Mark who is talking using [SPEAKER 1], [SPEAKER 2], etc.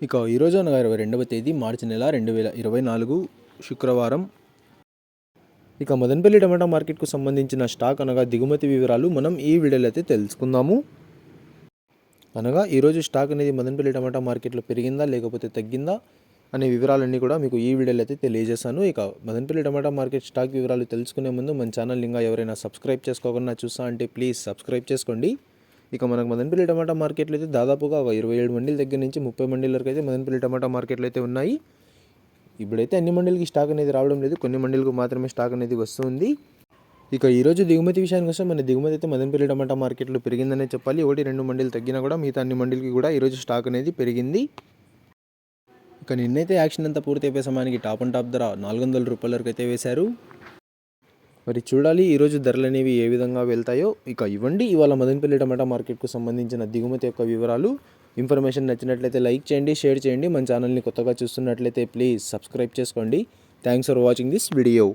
[SPEAKER 1] ఇక ఈరోజు అనగా 22వ తేదీ మార్చి నెల 2024 శుక్రవారం. ఇక మదనపల్లి టమాటా మార్కెట్కు సంబంధించిన స్టాక్ అనగా దిగుమతి వివరాలు మనం ఈ వీడియోలో అయితే తెలుసుకుందాము. అనగా ఈరోజు స్టాక్ అనేది మదనపల్లి టమాటా మార్కెట్లో పెరిగిందా లేకపోతే తగ్గిందా అనే వివరాలన్నీ కూడా మీకు ఈ వీడియోలో అయితే తెలియజేశాను. ఇక మదనపల్లి టమాటా మార్కెట్ స్టాక్ వివరాలు తెలుసుకునే ముందు మన ఛానల్ ఇంకా ఎవరైనా సబ్స్క్రైబ్ చేసుకోకుండా చూస్తా అంటే ప్లీజ్ సబ్స్క్రైబ్ చేసుకోండి. ఇక మనకు మదనపల్లి టమాటా మార్కెట్లో అయితే దాదాపుగా 27 మండీల దగ్గర నుంచి 30 మండీల వరకు అయితే మదనపల్లి టమాటా మార్కెట్లో అయితే ఉన్నాయి. ఇప్పుడైతే అన్ని మండీలకి స్టాక్ అనేది రావడం లేదు, కొన్ని మండీలకు మాత్రమే స్టాక్ అనేది వస్తుంది. ఇక ఈరోజు దిగుమతి విషయానికి వస్తే మన దిగుమతి అయితే మదనపల్లి టమాటా మార్కెట్లో పెరిగిందనే చెప్పాలి. 1-2 మండీలు తగ్గినా కూడా మిగతా అన్ని మండీలకి కూడా ఈరోజు స్టాక్ అనేది పెరిగింది. ఇక నిన్నైతే యాక్షన్ అంతా పూర్తి అయిపోయే సమయానికి టాప్ అండ్ టాప్ ధర 400 రూపాయల వరకు అయితే వేశారు. మరి చూడాలి ఈరోజు ధరలు అనేవి ఏ విధంగా వెళ్తాయో. ఇక ఇవ్వండి ఇవాళ మదనపల్లి టమాటా మార్కెట్కు సంబంధించిన దిగుమతి యొక్క వివరాలు. ఇన్ఫర్మేషన్ నచ్చినట్లయితే లైక్ చేయండి, షేర్ చేయండి. మన ఛానల్ని కొత్తగా చూస్తున్నట్లయితే ప్లీజ్ సబ్స్క్రైబ్ చేసుకోండి. Thanks for watching this video.